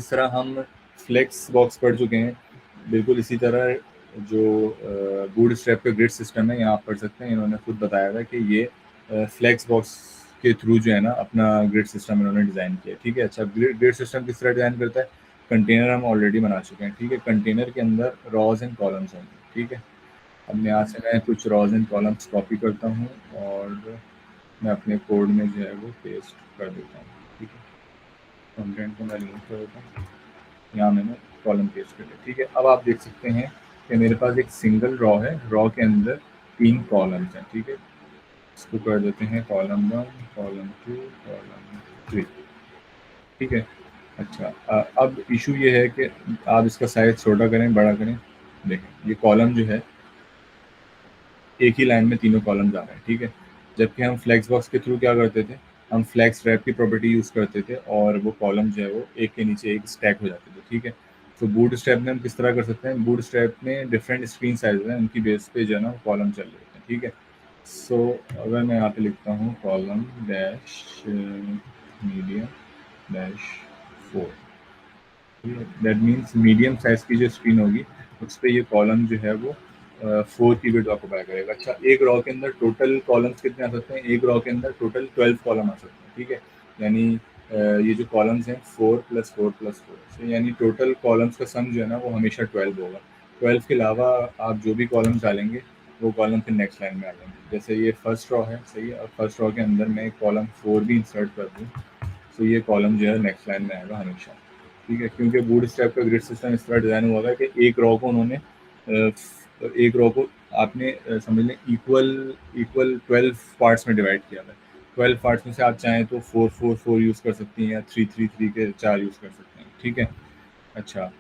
जिस तरह हम फ्लेक्स बॉक्स पढ़ चुके हैं, बिल्कुल इसी तरह जो बूटस्ट्रैप का ग्रिड सिस्टम है, यहाँ आप पढ़ सकते हैं। इन्होंने खुद बताया था कि ये फ्लेक्स बॉक्स के थ्रू जो है ना अपना ग्रिड सिस्टम इन्होंने डिज़ाइन किया। ठीक है, अच्छा, ग्रिड सिस्टम किस तरह डिज़ाइन करता है? कंटेनर हम ऑलरेडी बना चुके हैं। ठीक है, कंटेनर के अंदर रॉज एंड कॉलम्स होंगे। ठीक है, अब यहाँ से मैं कुछ रॉज एंड कॉलम्स कॉपी करता हूँ और मैं अपने कोड में जो है वो पेस्ट कर देता हूँ। ठीक है, कंटेंट को मैं रिमूव कर देता हूँ, यहाँ मैंने कॉलम पेस्ट कर दिया। ठीक है, अब आप देख सकते हैं कि मेरे पास एक सिंगल रॉ है, रॉ के अंदर 3 कॉलम्स हैं। ठीक है, इसको कर देते हैं कॉलम 1, कॉलम 2, कॉलम 3। ठीक है, अच्छा, अब इशू ये है कि आप इसका साइज छोटा करें, बड़ा करें। देखें, ये कॉलम जो है एक ही लाइन में तीनों कॉलम्स आ रहे हैं। ठीक है, जबकि हम फ्लेक्स बॉक्स के थ्रू क्या करते थे, हम फ्लेक्स रैप की प्रॉपर्टी यूज़ करते थे और वो कॉलम जो है वो एक के नीचे एक स्टैक हो जाते थे। ठीक है, तो बूट स्ट्रैप में हम किस तरह कर सकते हैं, बूट स्ट्रैप में डिफरेंट स्क्रीन साइज हैं, उनकी बेस पे जो है ना कॉलम चल रहे होते हैं। ठीक है, सो अगर मैं यहाँ पे लिखता हूँ column dash medium dash 4, that means medium size की जो स्क्रीन होगी उस पर ये कॉलम जो है वो 4 की विड्थ ऑक्यूपाई करेगा। अच्छा, एक रॉ के अंदर टोटल कॉलम्स कितने आ सकते हैं? एक रॉ के अंदर टोटल 12 कॉलम आ सकते हैं। ठीक है, यानी ये जो कॉलम्स हैं 4 + 4 + 4, यानी टोटल कॉलम्स का सम जो है ना वो हमेशा 12 होगा। 12 के अलावा आप जो भी कॉलम्स डालेंगे वो कॉलम फिर नेक्स्ट लाइन में आ जाएंगे। जैसे ये फर्स्ट रॉ है, सही है, और फर्स्ट रॉ के अंदर मैं कॉलम 4 भी इंसर्ट कर दूँ तो ये कॉलम जो है नेक्स्ट लाइन में आएगा हमेशा। ठीक है, क्योंकि बूटस्ट्रैप का ग्रिड सिस्टम इस तरह डिज़ाइन हुआ है कि एक रॉ को उन्होंने एक रॉ को आपने समझ लें इक्वल 12 पार्ट्स में डिवाइड किया है। 12 पार्ट्स में से आप चाहें तो 4 4 4 यूज़ कर सकती हैं या 3 3 3 के 4 यूज़ कर सकते हैं। ठीक है, अच्छा,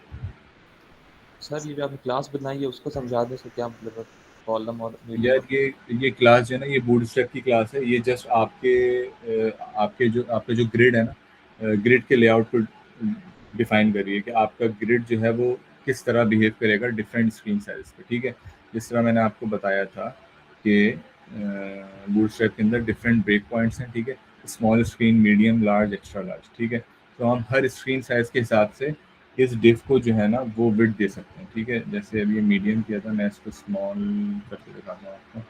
सर ये जो आपने क्लास बनाई है उसको समझाने से क्या मतलब है, कॉलम और मीडियम यार और ये क्लास जो है ना, ये बूटस्ट्रैप की क्लास है। ये जस्ट आपके जो ग्रिड है ना, ग्रिड के लेआउट को डिफाइन कर रही है कि आपका ग्रिड जो है वो किस तरह बिहेव करेगा डिफरेंट स्क्रीन साइज पे। ठीक है, जिस तरह मैंने आपको बताया था कि बूटस्ट्रैप के अंदर डिफरेंट ब्रेक पॉइंट्स हैं। ठीक है, small screen, medium, large, extra large. ठीक है, तो हम हर स्क्रीन साइज के हिसाब से इस डिफ को जो है ना वो विड्थ दे सकते हैं। ठीक है, जैसे अभी ये मीडियम किया था, मैं इसको स्मॉल करके दिखाता हूँ आपको।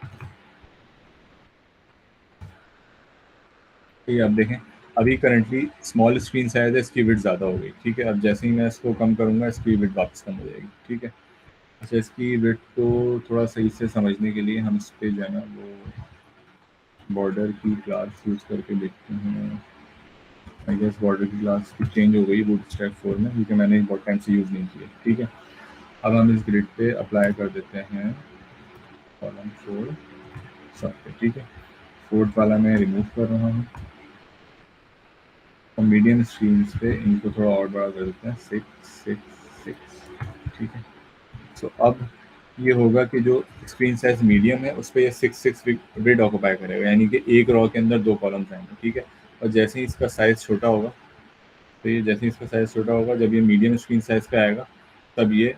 ठीक है, अब देखें, अभी करंटली स्मॉल स्क्रीन साइज है, इसकी विड्थ ज़्यादा हो गई। ठीक है, अब जैसे ही मैं इसको कम करूँगा इसकी विड्थ वापस कम हो जाएगी। ठीक है, अच्छा, इसकी विड्थ को थोड़ा सही से समझने के लिए हम इस पर जो है ना वो बॉर्डर की क्लास यूज़ करके देखते हैं। आई गेस बॉर्डर की क्लास की चेंज हो गई बूटस्ट्रैप 4 में, क्योंकि मैंने बहुत टाइम से यूज़ नहीं किया। ठीक है, अब हम इस ग्रिड पे अप्लाई कर देते हैं कॉलम 4 सब पे। ठीक है, 4th वाला मैं रिमूव कर रहा हूँ और मीडियम स्क्रीन्स पे इनको थोड़ा और बड़ा कर देते हैं, 6 6 6। ठीक है, सो अब ये होगा कि जो स्क्रीन साइज मीडियम है उस पर ये 6 6 विड ऑक्यूपाई करेगा, यानी कि एक रॉ के अंदर 2 कॉलम्स आएंगे। ठीक है, और जैसे ही इसका साइज़ छोटा होगा, तो ये जैसे ही इसका साइज़ छोटा होगा, जब ये मीडियम स्क्रीन साइज पे आएगा तब ये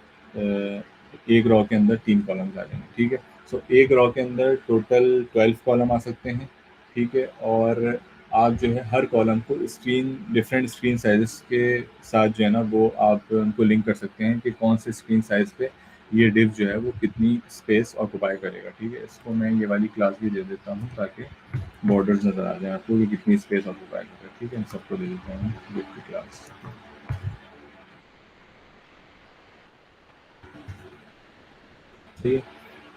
एक रॉ के अंदर 3 कॉलम्स आ जाएंगे। ठीक है, सो एक रॉ के अंदर टोटल 12 कॉलम आ सकते हैं। ठीक है, और आप जो है हर कॉलम को डिफरेंट स्क्रीन साइज़ के साथ जो है ना वो आप उनको लिंक कर सकते हैं कि कौन से स्क्रीन साइज़ पे ये डिव जो है वो कितनी स्पेस ऑक्यूपाई करेगा। ठीक है, इसको मैं ये वाली क्लास भी दे देता हूँ ताकि बॉर्डर्स नज़र आ जाए आपको कि कितनी स्पेस ऑक्यूपाई करेगा। ठीक है, इन सबको दे देता हूँ डिव की क्लास। ठीक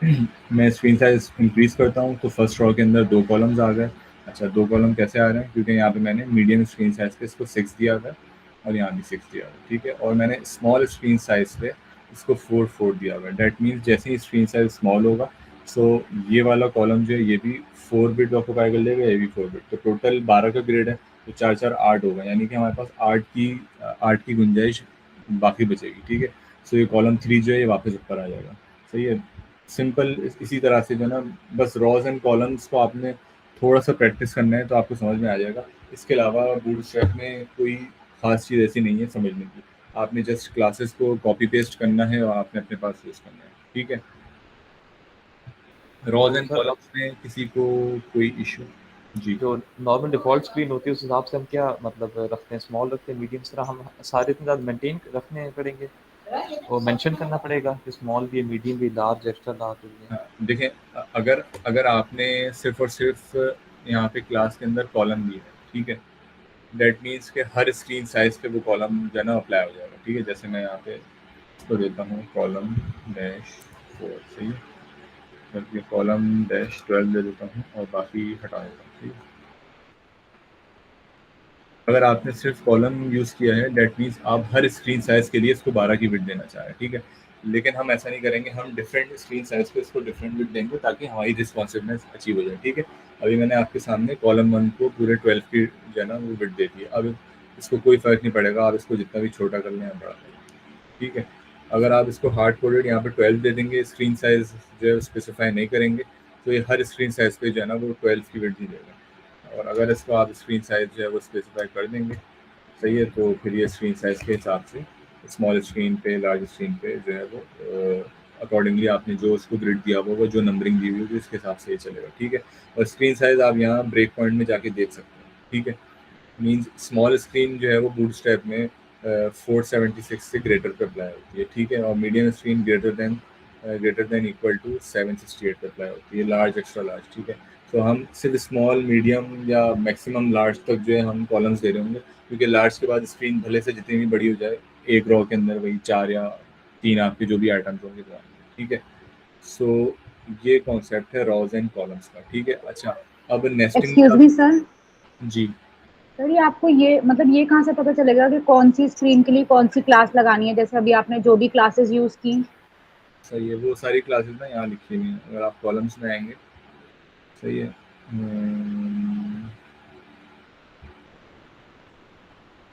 है, मैं स्क्रीन साइज इंक्रीज़ करता हूँ तो फर्स्ट रॉ के अंदर 2 कॉलम्स आ गए। अच्छा, 2 कॉलम कैसे आ रहे हैं? क्योंकि यहाँ पे मैंने मीडियम स्क्रीन साइज पे इसको 6 दिया था और यहाँ भी 6 दिया था। ठीक है, और मैंने स्मॉल स्क्रीन साइज पे इसको 4 4 दिया हुआ है। डैट मीन्स जैसे ही स्क्रीन साइज स्मॉल होगा, सो ये वाला कॉलम जो है ये भी 4 बिट ऑक्यूपाई कर लेगा, ये भी 4 बिट, तो टोटल 12 का ग्रेड है, तो 4 4 8 होगा, यानी कि हमारे पास 8 की गुंजाइश बाकी बचेगी। ठीक है, सो ये कॉलम 3 जो है ये वापस ऊपर आ जाएगा। सही है, सिंपल इसी तरह से जो है ना, बस रॉज एंड कॉलम्स को आपने थोड़ा सा प्रैक्टिस करना है तो आपको समझ में आ जाएगा। इसके अलावा बूटस्ट्रैप में कोई ख़ास चीज़ ऐसी नहीं है समझने की। आपने जस्ट क्लासेस को कॉपी पेस्ट करना है और आपने अपने पास यूज़ करना है। ठीक है, रॉज तो एंड सर अब कॉलम्स में किसी को कोई इशू? जी। जो नॉर्मल डिफ़ॉल्ट स्क्रीन होती है उस हिसाब से हम क्या मतलब रखते हैं, स्मॉल रखते हैं, मीडियम, इस तरह हम सारे इतने ज़्यादा मेंटेन रखने पड़ेंगे और मेंशन करना पड़ेगा कि स्मॉल भी है, मीडियम भी, लार्ज, एक्स्ट्रा लार्ज भी है। हाँ, देखें अगर अगर आपने सिर्फ और सिर्फ यहाँ पे क्लास के अंदर कॉलम दी है, ठीक है, दैट मीन्स कि हर स्क्रीन साइज पे वो कॉलम जो है ना अप्लाई हो जाएगा, ठीक है। जैसे मैं यहाँ पे इसको देता हूँ कॉलम डैश 4, सही है, बल्कि कॉलम डैश 12 दे देता हूँ और बाकी हटा देता हूँ, ठीक है। अगर आपने सिर्फ कॉलम यूज़ किया है दैट मीन्स आप हर स्क्रीन साइज़ के लिए इसको 12 की विड्थ देना चाह रहे हैं, ठीक है। लेकिन हम ऐसा नहीं करेंगे, हम डिफरेंट स्क्रीन साइज़ पे इसको डिफरेंट विड्थ देंगे ताकि हमारी रिस्पॉन्सिवनेस अचीव हो जाए, ठीक है। अभी मैंने आपके सामने कॉलम 1 को पूरे 12 की जो है ना वो विड्थ दे दी है। अब इसको कोई फ़र्क नहीं पड़ेगा, आप इसको जितना भी छोटा कर लें या बड़ा कर लें, ठीक है। अगर आप इसको हार्ड कोडेड यहाँ पे 12 दे देंगे, स्क्रीन साइज़ जो है स्पेसिफाई नहीं करेंगे, तो ये हर स्क्रीन साइज़ पे जो है ना वो 12 की विड्थ ही देगा। और अगर इसको आप स्क्रीन साइज़ जो है वो स्पेसिफाई कर देंगे, सही है, तो फिर ये स्क्रीन साइज़ के हिसाब से स्मॉल स्क्रीन पे, लार्ज स्क्रीन पे जो है वो अकॉर्डिंगली आपने जो उसको ग्रिड दिया हुआ, जो नंबरिंग दी हुई होगी उसके हिसाब से ये चलेगा, ठीक है। और स्क्रीन साइज़ आप यहाँ ब्रेक पॉइंट में जाके देख सकते हैं, ठीक है। मीन्स स्मॉल स्क्रीन जो है वो बूटस्ट्रैप में 476 से ग्रेटर पे अप्लाई होती है, ठीक है। और medium screen greater than equal to 768 पे अप्लाई होती है, लार्ज एक्स्ट्रा लार्ज, ठीक है। तो हम सिर्फ स्मॉल, मीडियम या मैक्सिमम लार्ज तक जो है हम कॉलम्स दे रहे होंगे, क्योंकि लार्ज के बाद स्क्रीन भले से जितनी भी बड़ी हो जाए, एक रॉ के अंदर वही 4 या 3 आपके जो भी आइटम्स होंगे वो आएंगे, ठीक है। सो ये कॉन्सेप्ट है रॉज एंड कॉलम्स का, ठीक है। अच्छा, अब नेस्टिंग एक्सक्यूज का। मी सर। जी। सर ये आपको ये मतलब ये कहाँ से पता चलेगा कि कौन सी स्क्रीन के लिए कौन सी क्लास लगानी है? जैसे अभी आपने जो भी क्लासेस यूज की। सही है, वो सारी क्लासेस ना यहाँ लिखी हुई हैं, अगर आप कॉलम्स में आएंगे, सही है।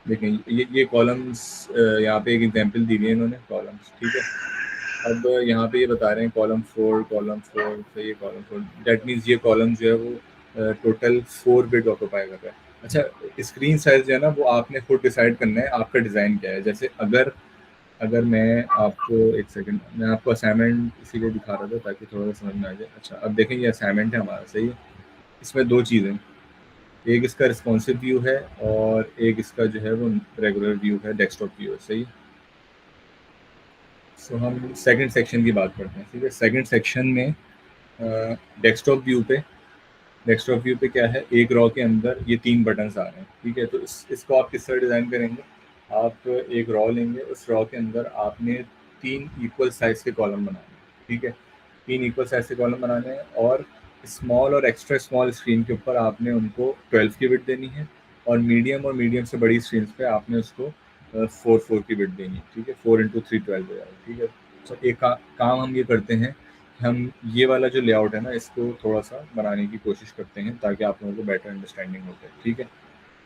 देखें ये कॉलम्स, यहाँ पे एक एग्जांपल दी हुई है इन्होंने कॉलम्स, ठीक है। अब यहाँ पे ये बता रहे हैं कॉलम 4, सही है, कॉलम 4, दैट मीन्स ये कॉलम जो है वो टोटल 4 बिट ऑक्यूपाई कर रहा है। अच्छा, स्क्रीन साइज जो है ना वो आपने खुद डिसाइड करना है, आपका डिज़ाइन क्या है। जैसे अगर अगर मैं आपको एक सेकंड, मैं आपको असाइनमेंट इसीलिए दिखा रहा था ताकि थोड़ा सा समझ में आ जाए। अच्छा, अब देखें ये असाइनमेंट है हमारा, सही है। इसमें 2 चीज़ें, एक इसका रिस्पॉन्सिव व्यू है और एक इसका जो है वो रेगुलर व्यू है, डेस्कटॉप व्यू है, सही। सो हम सेकंड सेक्शन की बात करते हैं, ठीक है। सेकंड सेक्शन में डेस्कटॉप व्यू पे क्या है, एक रॉ के अंदर ये 3 बटन्स आ रहे हैं, ठीक है। तो इसको आप किस तरह डिज़ाइन करेंगे, आप एक रॉ लेंगे, उस रॉ के अंदर आपने 3 इक्वल साइज़ के कॉलम बनाने हैं, ठीक है। 3 इक्वल साइज़ के कॉलम बनाने हैं और स्मॉल और एक्स्ट्रा स्मॉल स्क्रीन के ऊपर आपने उनको 12 की विड्थ देनी है, और मीडियम से बड़ी स्क्रीन पे आपने उसको 4 की विड्थ देनी है, ठीक है। 4 इंटू 3 12 हो जाएगा, ठीक है। तो एक काम हम ये करते हैं, हम ये वाला जो लेआउट है ना इसको थोड़ा सा बनाने की कोशिश करते हैं ताकि आप लोगों को बेटर अंडरस्टैंडिंग हो जाए, ठीक है।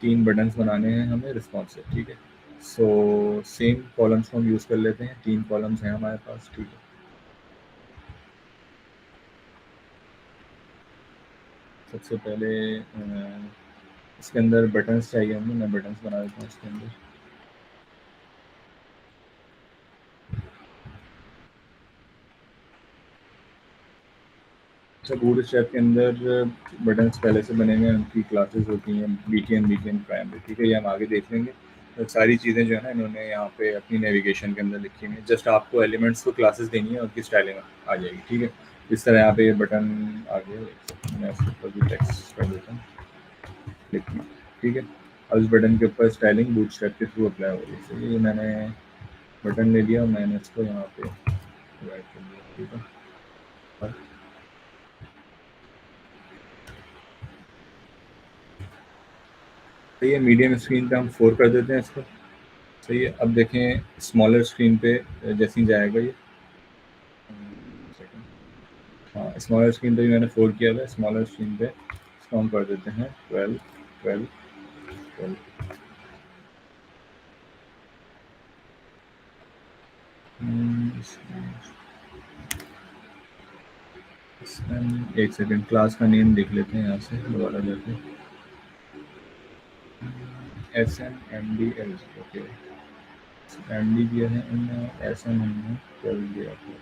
3 बटन्स बनाने हैं हमें रिस्पॉन्सिव, ठीक है। सो सेम कॉलम्स को हम यूज़ कर लेते हैं, 3 कॉलम्स हैं हमारे पास, ठीक है। सबसे पहले इसके अंदर बटन्स चाहिए हमें, मैं बटन्स बना देता हूँ इसके अंदर। अच्छा, बूट स्ट्रैप के अंदर बटन्स पहले से बने हुए हैं, उनकी क्लासेस होती हैं BTN प्राइमरी, ठीक है। ये हम आगे देख लेंगे। तो सारी चीज़ें जो है ना इन्होंने यहाँ पे अपनी नेविगेशन के अंदर लिखी हुई हैं, जस्ट आपको एलिमेंट्स को क्लासेस देनी है और उनकी स्टाइलिंग आ जाएगी, ठीक है। इस तरह यहाँ पे ये बटन आ गए, मैं उसके ऊपर भी टेक्स्ट कर देता हूँ, लिखना, ठीक है। अब इस बटन के ऊपर स्टाइलिंग बूट स्ट्रैप के थ्रू अप्लाई हो रही है। ये मैंने बटन ले लिया और मैंने इसको यहाँ पे ऐड कर दिया, ठीक है। और सही है, मीडियम स्क्रीन पे हम 4 कर देते हैं इसको, सही है। अब देखें स्मॉलर स्क्रीन पे जैसे ही जाएगा ये, हाँ, स्मॉलर स्क्रीन पे भी मैंने 4 किया हुआ है, स्मॉलर स्क्रीन पे इसको हम कर देते हैं 12 12 12। एक सेकंड, क्लास का नेम देख लेते हैं यहाँ से दोबारा जाके, SNMDL, ओके। MD दिया है SN हमने 12 दिया था।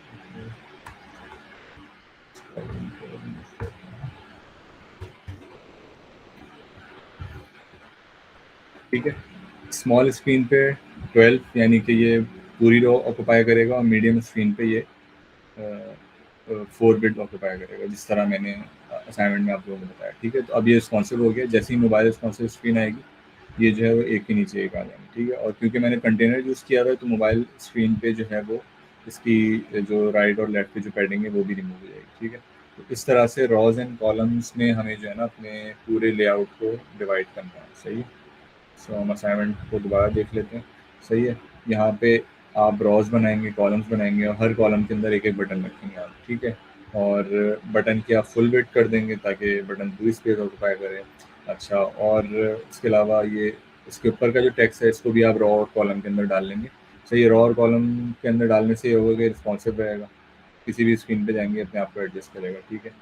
ठीक है। स्मॉल स्क्रीन पे 12 यानी कि ये पूरी रो ऑक्यूपाई करेगा और मीडियम स्क्रीन पे ये 4 बिट ऑक्यूपाई करेगा, जिस तरह मैंने असाइनमेंट में आप लोगों को बताया। ठीक है, तो अब ये रिस्पॉन्सिव हो गया। जैसे ही मोबाइल रिस्पॉन्सिव स्क्रीन आएगी, ये जो है वो एक के नीचे एक आ जाएंगे। ठीक है, और क्योंकि मैंने कंटेनर यूज़ किया हुआ है तो मोबाइल स्क्रीन पे जो है वो इसकी जो राइट और लेफ्ट पे जो पैडिंग है वो भी रिमूव हो जाएगी। ठीक है, तो इस तरह से रॉज एंड कॉलम्स में हमें जो है ना अपने पूरे लेआउट को डिवाइड करना है। सही है। सो हम असाइनमेंट को दोबारा देख लेते हैं। सही है, यहाँ पे आप रॉज बनाएंगे, कॉलम्स बनाएंगे और हर कॉलम के अंदर एक एक बटन रखेंगे आप। ठीक है, और बटन की आप फुल वेट कर देंगे ताकि बटन पूरी स्पेस ऑक्यूपाई करे। अच्छा, और इसके अलावा ये इसके ऊपर का जो टेक्स्ट है इसको भी आप रॉ और कॉलम के अंदर डाल लेंगे। सही है, रॉ और कॉलम के अंदर डालने से ये होगा कि रिस्पॉन्सिव रहेगा, किसी भी स्क्रीन पे जाएंगे अपने आप को एडजस्ट करेगा। ठीक है,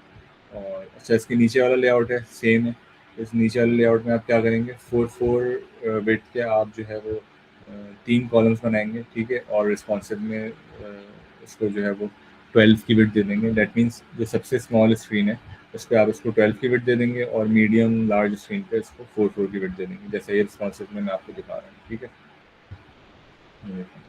और अच्छा इसके नीचे वाला लेआउट है सेम है। इस नीचे वाले लेआउट में आप क्या करेंगे, 4 बिट के आप जो है वो 3 कॉलम्स बनाएंगे। ठीक है, और रिस्पॉन्सिव में इसको जो है वो 12 की बिट दे देंगे। दैट मीन्स जो सबसे स्मॉल स्क्रीन है उस पर आप इसको 12 की बिट दे देंगे और मीडियम लार्ज स्क्रीन पे इसको 4 की बिट दे देंगे, जैसे ये रिस्पॉन्सिव में मैं आपको दिखा रहा हूँ। ठीक है, ये देखो।